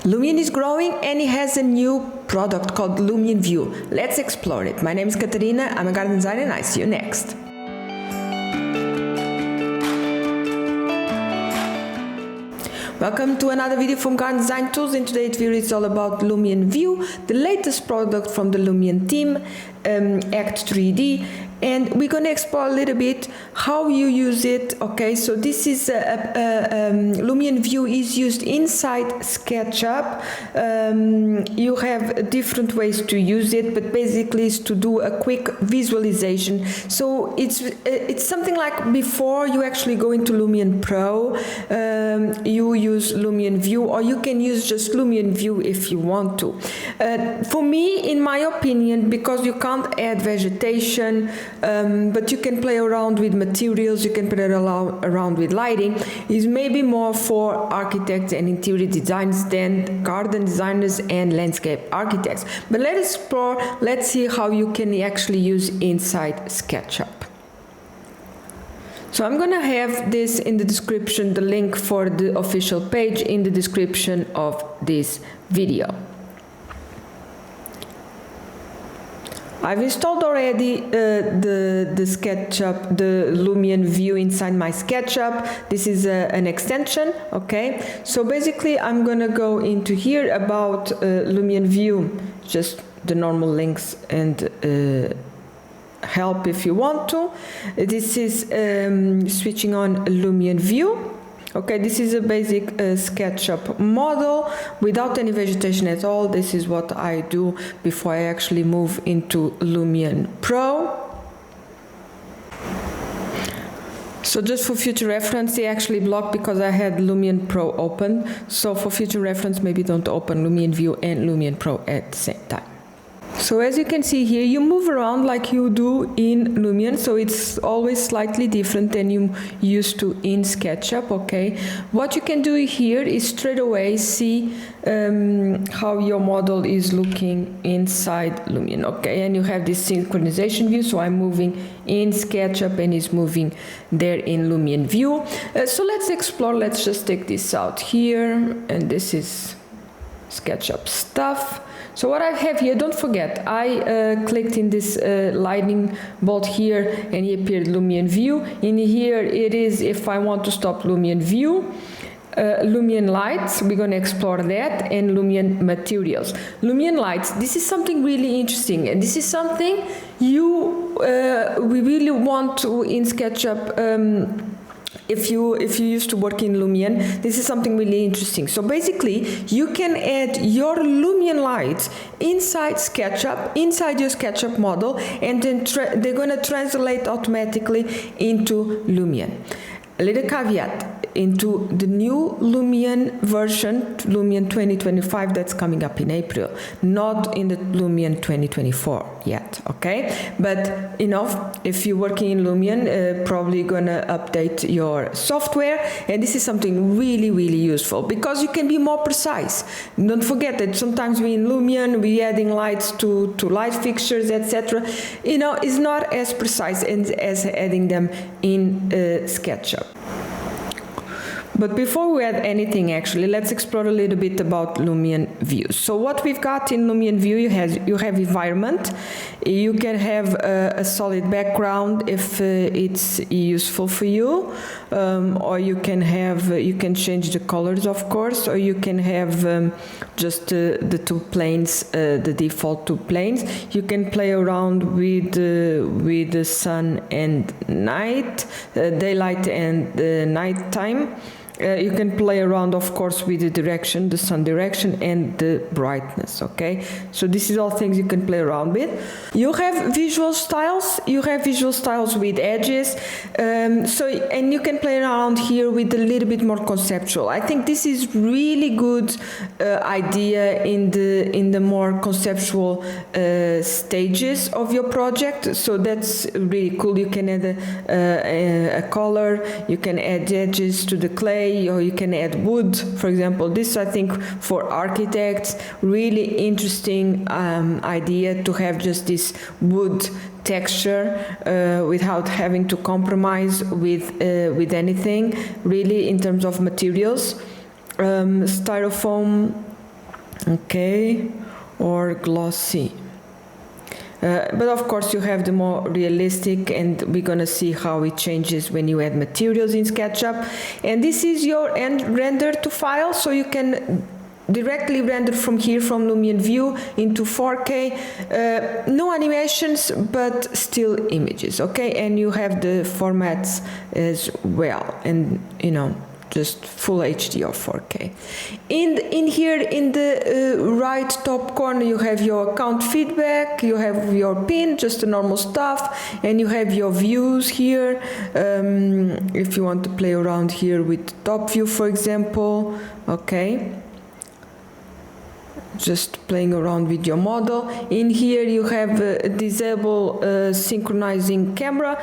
Lumion is growing and it has a new product called Lumion View. Let's explore it. My name is Catarina, I'm a garden designer and I see you next. Welcome to another video from Garden Design Tools. In today's video it's all about Lumion View, the latest product from the Lumion team, Act 3D, and we're going to explore a little bit how you use it. Okay, so this is Lumion View is used inside SketchUp. You have different ways to use it, but basically it's to do a quick visualization. So it's something like before you actually go into Lumion Pro, you use Lumion View, or you can use just Lumion View if you want to. For me, in my opinion, because you can't add vegetation, but you can play around with materials, you can play around with lighting, is maybe more for architects and interior designers than garden designers and landscape architects. But let's explore, let's see how you can actually use inside SketchUp. So I'm going to have this in the description, the link for the official page in the description of this video. I've installed already the SketchUp, the Lumion View inside my SketchUp. This is an extension, okay? So basically I'm going to go into here about Lumion View, just the normal links and help if you want to. This is switching on Lumion View. Okay, this is a basic SketchUp model without any vegetation at all. This is what I do before I actually move into Lumion Pro. So just for future reference, they actually blocked because I had Lumion Pro open. So for future reference, maybe don't open Lumion View and Lumion Pro at the same time. So as you can see here, you move around like you do in Lumion, so it's always slightly different than you used to in SketchUp, okay? What you can do here is straight away see how your model is looking inside Lumion, okay? And you have this synchronization view, so I'm moving in SketchUp and it's moving there in Lumion View. So let's explore, let's just take this out here, and this is SketchUp stuff. So what I have here, don't forget, I clicked in this lightning bolt here and it appeared Lumion View. In here it is if I want to stop Lumion View. Lumion Lights, we're going to explore that, and Lumion Materials. Lumion Lights, this is something really interesting, and this is something we really want to in SketchUp. If you used to work in Lumion, this is something really interesting. So basically, you can add your Lumion lights inside SketchUp, inside your SketchUp model, and then they're going to translate automatically into Lumion. A little caveat, into the new Lumion version, Lumion 2025, that's coming up in April, not in the Lumion 2024 yet, okay? But, you know, if you're working in Lumion, probably gonna update your software, and this is something really, really useful, because you can be more precise. Don't forget that sometimes we in Lumion, we adding lights to light fixtures, etc. You know, it's not as precise as adding them in SketchUp. But before we add anything, actually, let's explore a little bit about Lumion View. So what we've got in Lumion View, you have environment. You can have a solid background if it's useful for you, or you can change the colors, of course, or you can have just the two planes, the default two planes. You can play around with the sun and night, daylight and night time. You can play around, of course, with the direction, the sun direction, and the brightness, okay? So this is all things you can play around with. You have visual styles. You have visual styles with edges. And you can play around here with a little bit more conceptual. I think this is really good idea in the more conceptual stages of your project. So that's really cool. You can add a color. You can add edges to the clay. Or you can add wood, for example. This, I think, for architects, really interesting idea to have just this wood texture without having to compromise with anything, really, in terms of materials. Styrofoam okay, or glossy. But of course you have the more realistic, and we're gonna see how it changes when you add materials in SketchUp. And this is your end render to file, so you can directly render from here from Lumion View into 4K. No animations, but still images, okay? And you have the formats as well, and you know, just full HD or 4K. In here in the right top corner you have your account feedback, you have your pin, just the normal stuff, and you have your views here. If you want to play around here with top view, for example, okay, just playing around with your model. In here you have disable synchronizing camera,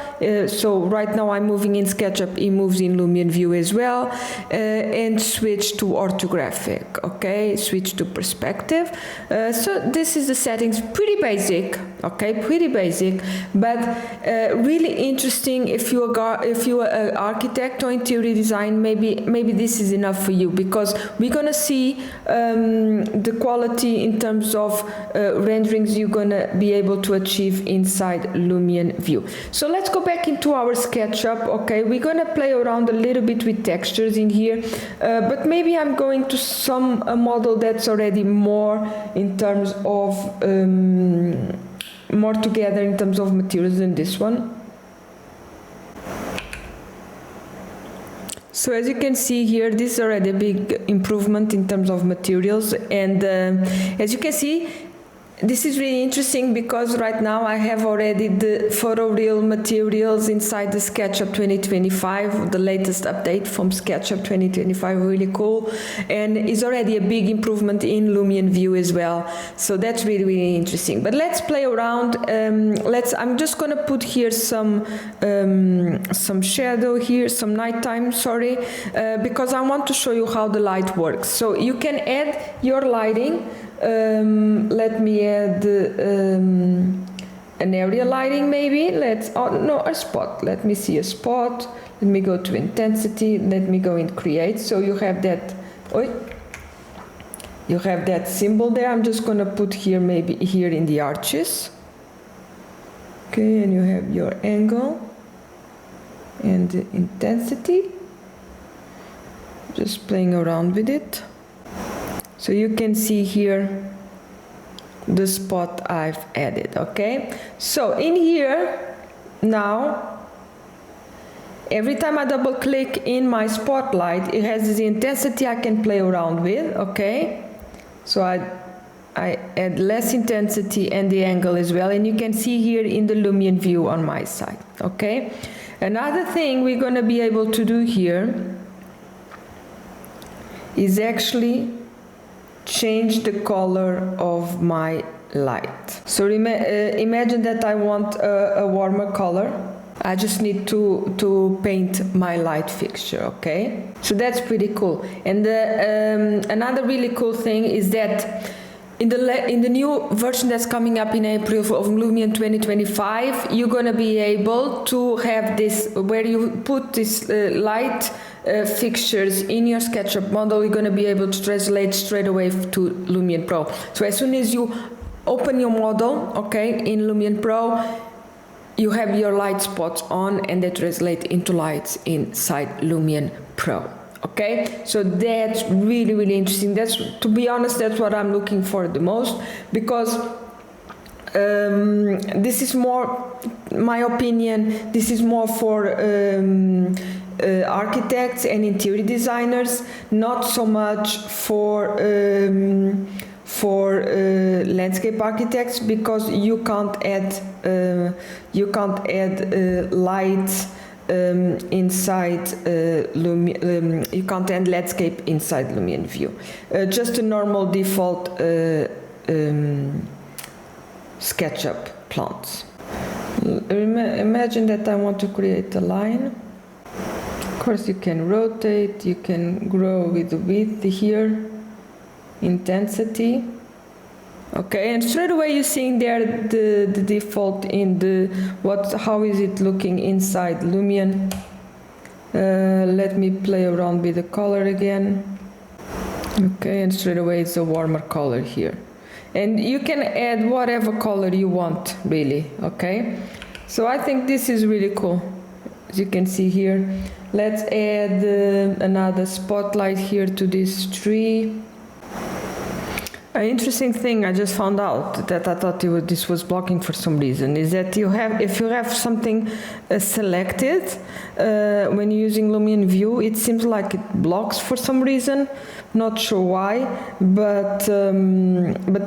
so right now I'm moving in SketchUp, it moves in Lumion View as well, and switch to orthographic, okay, switch to perspective. So this is the settings, pretty basic, okay, pretty basic, but really interesting. If you are an architect or interior design, maybe this is enough for you, because we're gonna see the quality in terms of renderings you're gonna be able to achieve inside Lumion View. So let's go back into our SketchUp. Okay, we're gonna play around a little bit with textures in here, but maybe I'm going to some model that's already more in terms of more together in terms of materials than this one. So as you can see here, this is already a big improvement in terms of materials, and as you can see, this is really interesting because right now I have already the photoreal materials inside the SketchUp 2025, the latest update from SketchUp 2025, really cool, and it's already a big improvement in Lumion View as well. So that's really, really interesting. But let's play around. I'm just gonna put here some shadow here, some nighttime, sorry, because I want to show you how the light works. So you can add your lighting. Let me add an area lighting, maybe. A spot. Let me see a spot. Let me go to intensity. Let me go in create. So you have that. You have that symbol there. I'm just gonna put here, maybe here in the arches. Okay, and you have your angle and the intensity. Just playing around with it. So you can see here the spot I've added, okay? So in here, now, every time I double click in my spotlight, it has this intensity I can play around with, okay? So I add less intensity and the angle as well, and you can see here in the Lumion View on my side, okay? Another thing we're gonna be able to do here is actually change the color of my light. So imagine that I want a warmer color. I just need to paint my light fixture, okay? So that's pretty cool. And another really cool thing is that in the new version that's coming up in April of Lumion 2025, you're gonna be able to have this, where you put this light fixtures in your SketchUp model, you're going to be able to translate straight away to Lumion Pro. So as soon as you open your model, okay, in Lumion Pro, you have your light spots on, and they translate into lights inside Lumion Pro. Okay, so that's really, really interesting. That's, to be honest, that's what I'm looking for the most, because this is more, my opinion, this is more for architects and interior designers, not so much for landscape architects, because you can't add lights inside you can't add landscape inside Lumion View. Just a normal default SketchUp plants. Imagine that I want to create a line. Of course, you can rotate, you can grow with the width here, intensity. Okay, and straight away you're seeing there the default in the how is it looking inside Lumion. Let me play around with the color again. Okay, and straight away it's a warmer color here. And you can add whatever color you want, really, okay? So I think this is really cool, as you can see here. Let's add another spotlight here to this tree. An interesting thing I just found out that I thought this was blocking for some reason is that if you have something selected when you're using Lumion View, it seems like it blocks for some reason. Not sure why, but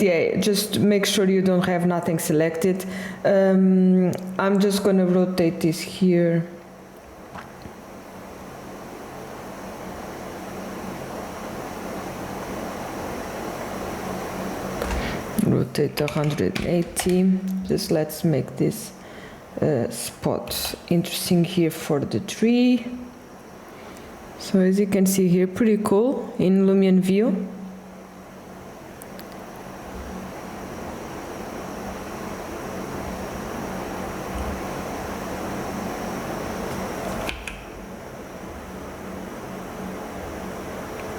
yeah, just make sure you don't have nothing selected. I'm just going to rotate this here. Rotate 180. Just let's make this spot interesting here for the tree. So as you can see here, pretty cool in Lumion View.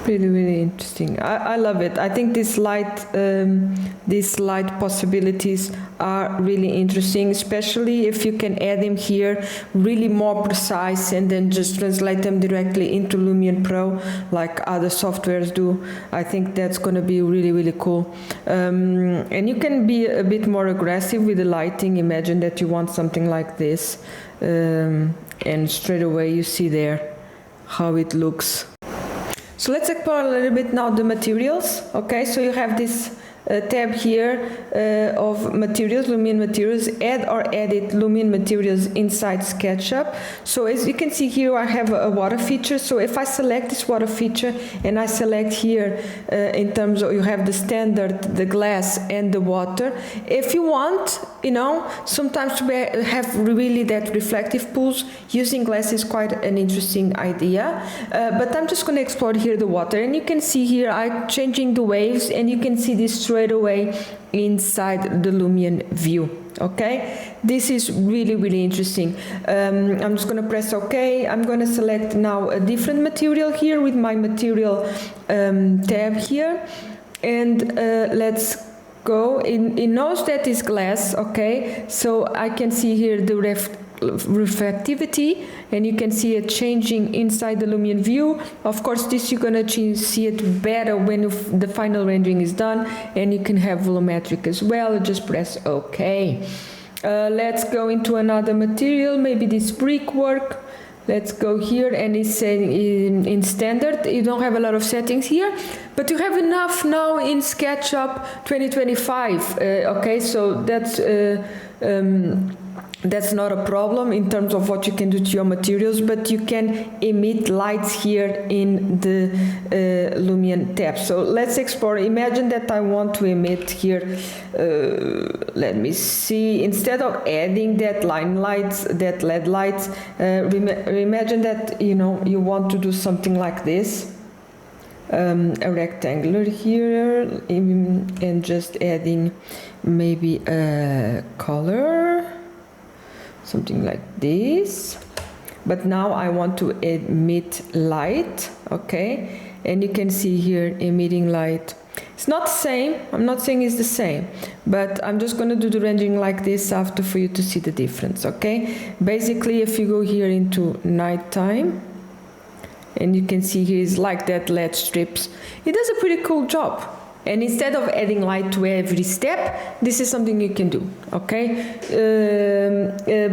Really interesting. I love it. I think these light possibilities are really interesting, especially if you can add them here really more precise and then just translate them directly into Lumion Pro like other softwares do. I think that's going to be really cool. And you can be a bit more aggressive with the lighting. Imagine that you want something like this, and straight away you see there how it looks. So let's explore a little bit now the materials. Okay, so you have this tab here of materials, Lumion materials, add or edit Lumion materials inside SketchUp. So as you can see here, I have a water feature. So if I select this water feature and I select here in terms of, you have the standard, the glass and the water. If you want, you know, sometimes to have really that reflective pools, using glass is quite an interesting idea. But I'm just going to explore here the water, and you can see here I'm changing the waves, and you can see this straight away inside the Lumion View. Okay, this is really interesting. I'm just going to press OK. I'm going to select now a different material here with my material tab here, and let's go. It knows that is glass. Okay, so I can see here the reflectivity, and you can see it changing inside the Lumion View. Of course, this you're gonna see it better when the final rendering is done, and you can have volumetric as well. Just press OK. Let's go into another material, maybe this brickwork. Let's go here, and it's saying in standard. You don't have a lot of settings here, but you have enough now in SketchUp 2025. Okay, so that's not a problem in terms of what you can do to your materials, but you can emit lights here in the Lumion tab. So let's explore. Imagine that I want to emit here, let me see, instead of adding that line lights, that LED lights, imagine that, you know, you want to do something like this. A rectangular here, and just adding maybe a color, something like this. But now I want to emit light. Okay, and you can see here emitting light. It's not the same, I'm not saying it's the same, but I'm just going to do the rendering like this after for you to see the difference. Okay, basically if you go here into nighttime, and you can see here is like that LED strips, it does a pretty cool job. And instead of adding light to every step, this is something you can do. Okay,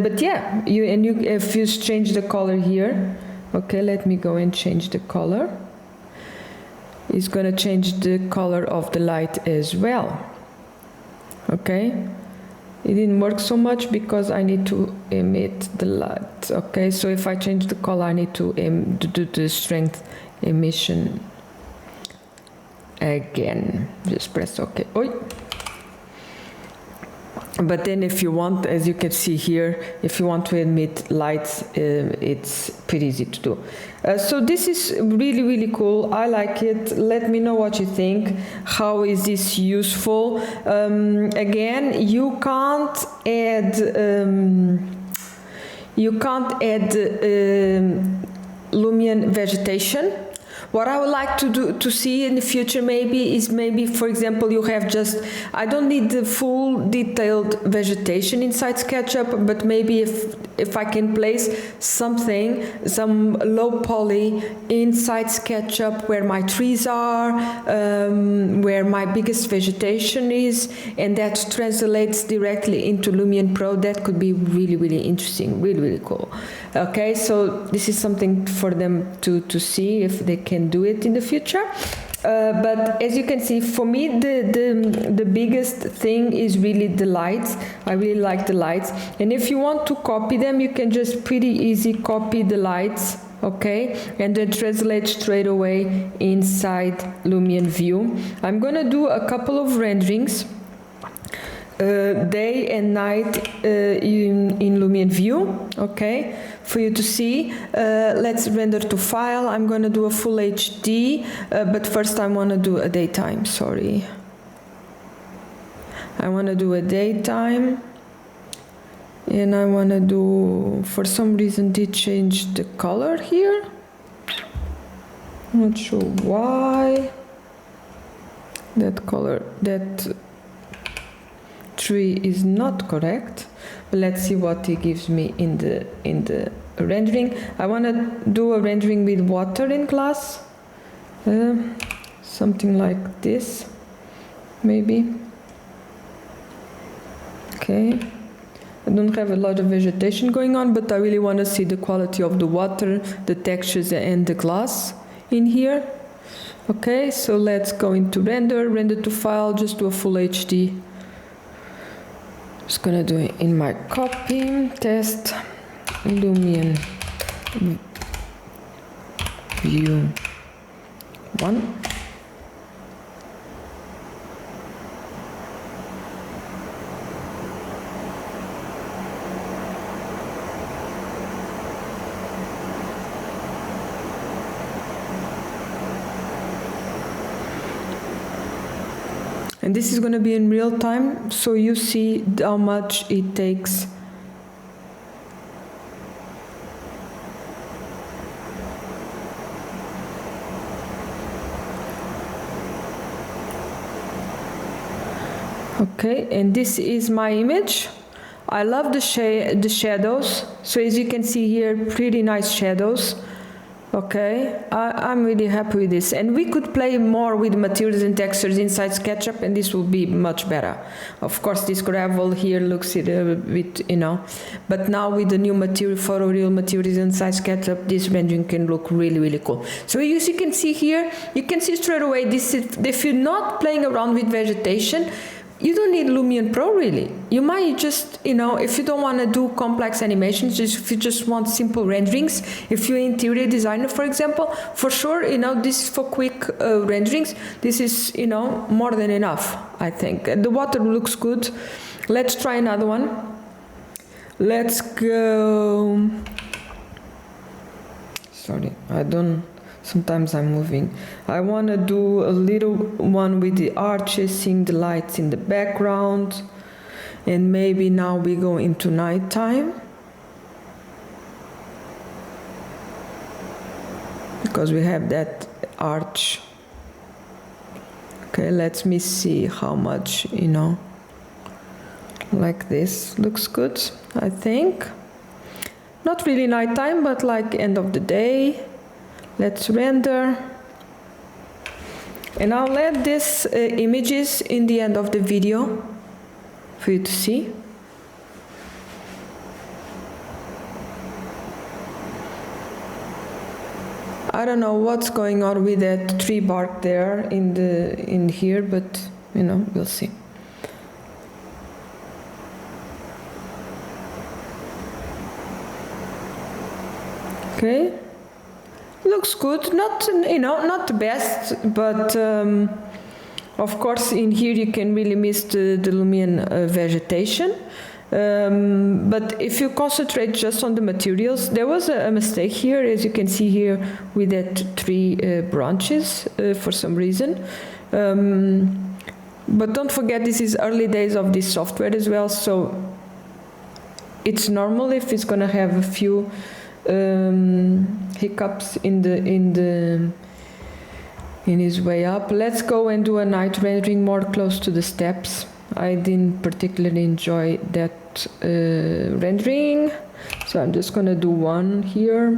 but yeah, if you change the color here, okay, let me go and change the color. It's going to change the color of the light as well. Okay, it didn't work so much because I need to emit the light. Okay, so if I change the color, I need to do the strength emission again. Just press OK. Oi. But then if you want, as you can see here, if you want to emit lights, it's pretty easy to do. So this is really cool. I like it. Let me know what you think. How is this useful? Again, you can't add Lumion vegetation. What I would like to see in the future maybe is for example, you have just, I don't need the full detailed vegetation inside SketchUp, but maybe if I can place something, some low poly inside SketchUp where my trees are, where my biggest vegetation is, and that translates directly into Lumion Pro, that could be really, really interesting, really, really cool. Okay, so this is something for them to see if they can do it in the future. But as you can see, for me, the biggest thing is really the lights. I really like the lights. And if you want to copy them, you can just pretty easy copy the lights, okay? And then translate straight away inside Lumion View. I'm gonna do a couple of renderings, day and night in Lumion View, okay, for you to see. Let's render to file. I'm going to do a full HD, but first I want to do a daytime, sorry. I want to do a daytime, and I want to do, for some reason, did change the color here. Not sure why. That color, that tree is not correct, but let's see what he gives me in the rendering. I want to do a rendering with water and glass, something like this, maybe. Okay, I don't have a lot of vegetation going on, but I really want to see the quality of the water, the textures, and the glass in here. Okay, so let's go into render to file, just do a full HD. Just gonna do it in my copy, test, Lumion View 1. And this is going to be in real time, so you see how much it takes. Okay, and this is my image. I love the shadows. So as you can see here, pretty nice shadows. Okay, I'm really happy with this, and we could play more with materials and textures inside SketchUp, and this will be much better. Of course, this gravel here looks a bit, you know, but now with the new material, photoreal materials inside SketchUp, this rendering can look really, really cool. So as you can see here, you can see straight away, this is, if you're not playing around with vegetation, you don't need Lumion Pro really. You might just, you know, if you don't want to do complex animations, if you just want simple renderings, if you're an interior designer, for example, for sure, you know, this for quick renderings, this is, you know, more than enough, I think. And the water looks good. Let's try another one. Let's go. Sorry, I don't. Sometimes I'm moving. I want to do a little one with the arches, seeing the lights in the background. And maybe now we go into nighttime, because we have that arch. Okay, let me see how much, you know, like this. Looks good, I think. Not really nighttime, but like end of the day. Let's render, and I'll add these images in the end of the video for you to see. I don't know what's going on with that tree bark there in here, but you know, we'll see. Okay. Looks good, not, you know, not the best, but of course in here you can really miss the Lumion vegetation. But if you concentrate just on the materials, there was a mistake here, as you can see here with that tree branches for some reason. But don't forget, this is early days of this software as well, so it's normal if it's going to have a few hiccups in the in his way up. Let's go and do a night rendering more close to the steps. I didn't particularly enjoy that rendering, so I'm just gonna do one here.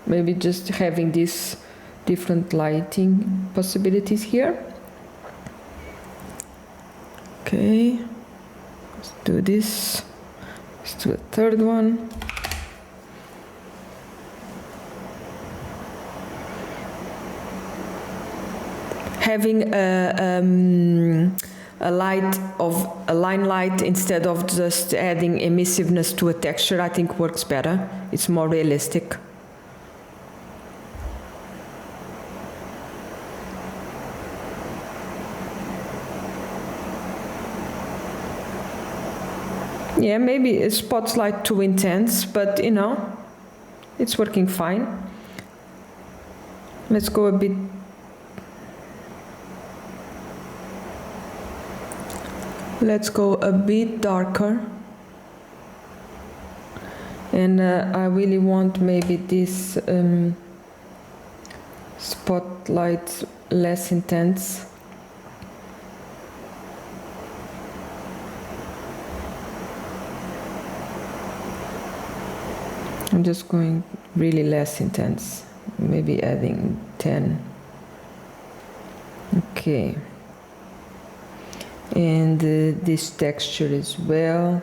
Maybe just having these different lighting possibilities here. Okay, let's do this. Let's do a third one. Having a light of a line light instead of just adding emissiveness to a texture, I think works better. It's more realistic. Yeah, maybe a spotlight too intense, but you know, it's working fine. Let's go a bit. Let's go a bit darker. And I really want maybe this spotlight less intense. I'm just going really less intense, maybe adding 10. Okay. And this texture as well,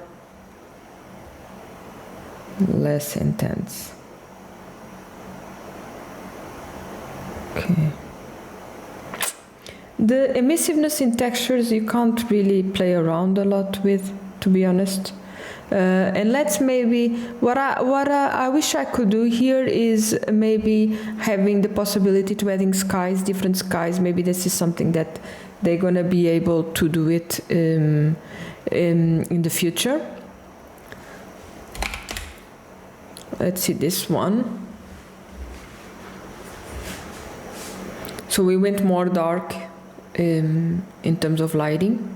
less intense. Okay. The emissiveness in textures you can't really play around a lot with, to be honest. And let's maybe, what I wish I could do here is maybe having the possibility to adding skies, different skies. Maybe this is something that they're gonna be able to do it in the future. Let's see this one. So we went more dark in terms of lighting,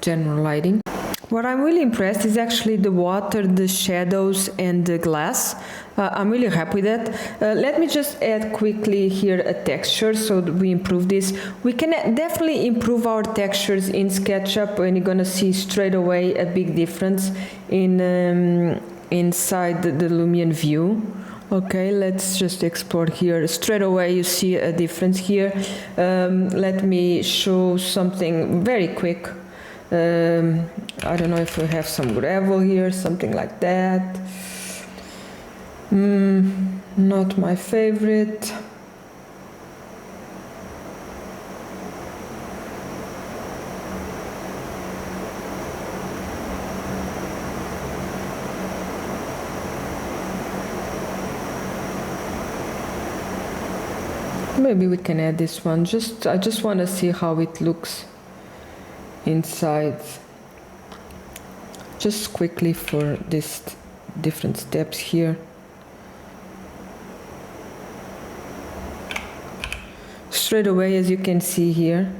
general lighting. What I'm really impressed is actually the water, the shadows, and the glass. I'm really happy with that. Let me just add quickly here a texture so that we improve this. We can definitely improve our textures in SketchUp, and you're gonna see straight away a big difference in inside the Lumion View. Okay, let's just explore here. Straight away you see a difference here. Let me show something very quick. I don't know if we have some gravel here, something like that. Not my favorite. Maybe we can add this one. I just want to see how it looks inside. Just quickly for these different steps here. Straight away, as you can see here,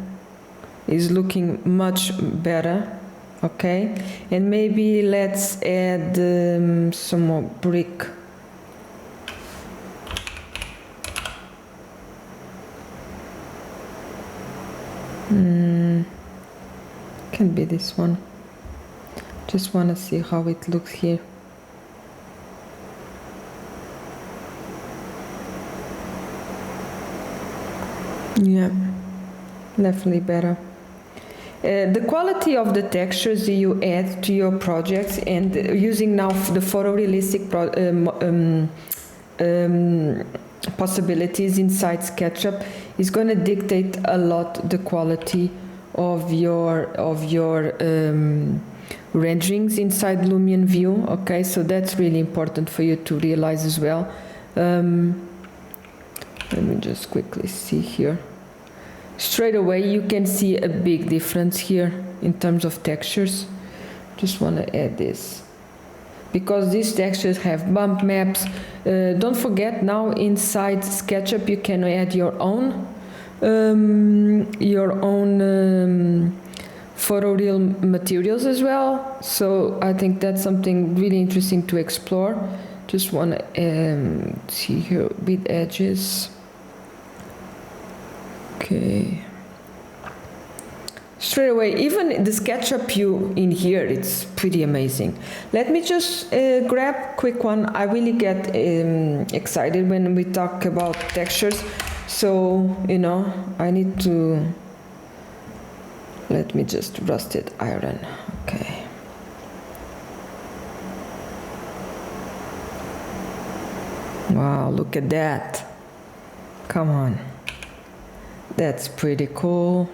is looking much better. Okay, and maybe let's add some more brick. Can be this one. Just want to see how it looks here. Yeah, definitely better. The quality of the textures you add to your projects, and using now the photorealistic possibilities inside SketchUp is going to dictate a lot the quality of your renderings inside Lumion View. Okay, so that's really important for you to realize as well. Let me just quickly see here. Straight away you can see a big difference here in terms of textures. Just want to add this because these textures have bump maps. Don't forget, now inside SketchUp you can add your own photoreal materials as well. So I think that's something really interesting to explore. Just want to see here with edges. Okay. Straight away, even the SketchUp view in here, it's pretty amazing. Let me just grab a quick one. I really get excited when we talk about textures. So, you know, I need to, let me just rusted iron. Okay. Wow, look at that. Come on. That's pretty cool.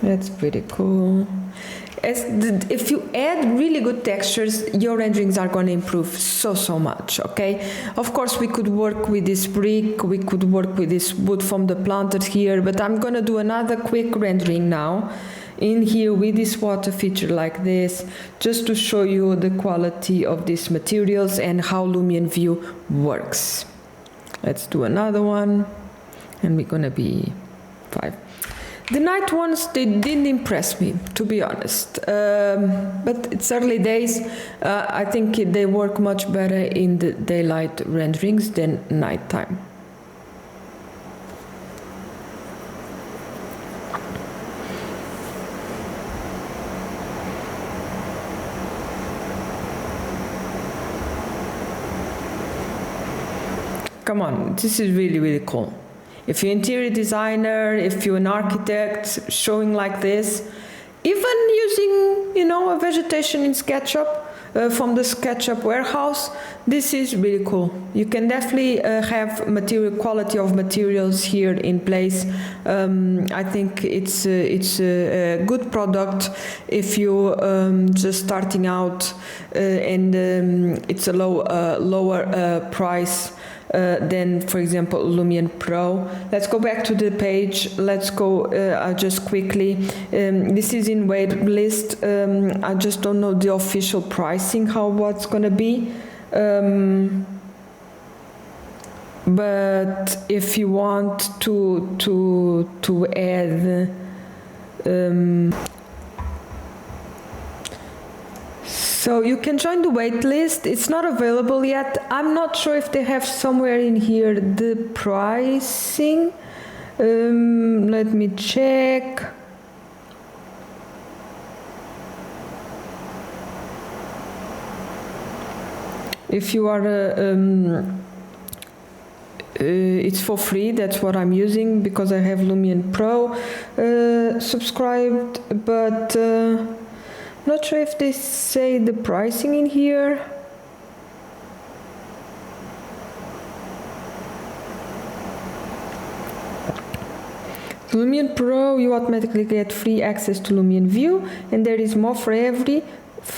That's pretty cool. If you add really good textures, your renderings are going to improve so much, okay? Of course, we could work with this brick, we could work with this wood from the planter here, but I'm going to do another quick rendering now in here with this water feature like this, just to show you the quality of these materials and how Lumion View works. Let's do another one, and we're going to be 5. The night ones, they didn't impress me, to be honest. But it's early days. I think they work much better in the daylight renderings than nighttime. Come on, this is really cool. If you're an interior designer, if you're an architect, showing like this, even using, you know, a vegetation in SketchUp, from the SketchUp warehouse, this is really cool. You can definitely have quality of materials here in place. I think it's a good product if you just starting out and it's a lower price. Than, for example, Lumion Pro. Let's go back to the page. Let's go just quickly. This is in wait list. I just don't know the official pricing, what's going to be. But if you want to add so you can join the wait list. It's not available yet. I'm not sure if they have somewhere in here the pricing. Let me check. If you are it's for free. That's what I'm using because I have Lumion Pro subscribed, but not sure if they say the pricing in here. Lumion Pro, you automatically get free access to Lumion View, and there is more for every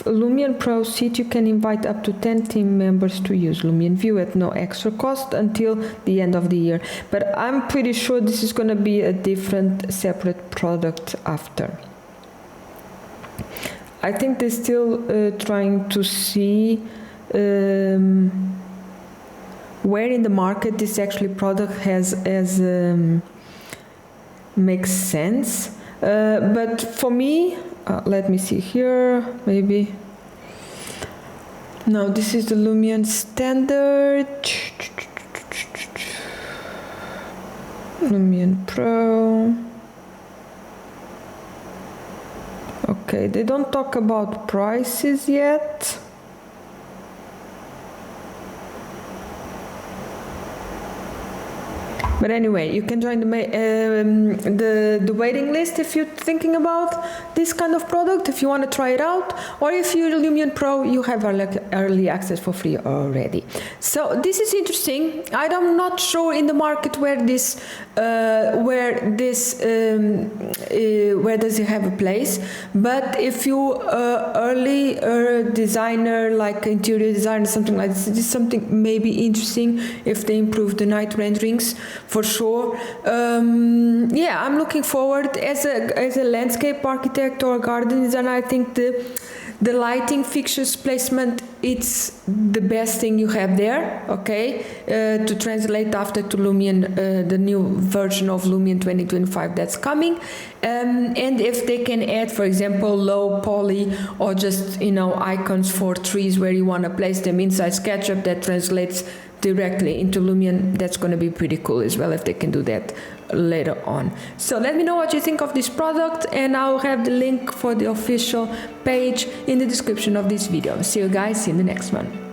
Lumion Pro seat. You can invite up to 10 team members to use Lumion View at no extra cost until the end of the year. But I'm pretty sure this is going to be a different, separate product after. I think they're still trying to see where in the market this actually product makes sense. But for me, let me see here, maybe. No, this is the Lumion standard. Lumion Pro. Okay, they don't talk about prices yet. But anyway, you can join the waiting list if you're thinking about this kind of product, if you want to try it out, or if you're Lumion Pro, you have early access for free already. So this is interesting. I'm not sure in the market where does it have a place. But if you early designer, like interior designer, something like this is something maybe interesting if they improve the night renderings. For sure. Yeah, I'm looking forward as a landscape architect or garden designer. I think the lighting fixtures placement, it's the best thing you have there, okay, to translate after to Lumion, the new version of Lumion 2025 that's coming. And if they can add, for example, low poly or just, icons for trees where you want to place them inside SketchUp that translates directly into Lumion. That's going to be pretty cool as well if they can do that later on. So let me know what you think of this product, and I'll have the link for the official page in the description of this video. See you guys in the next one.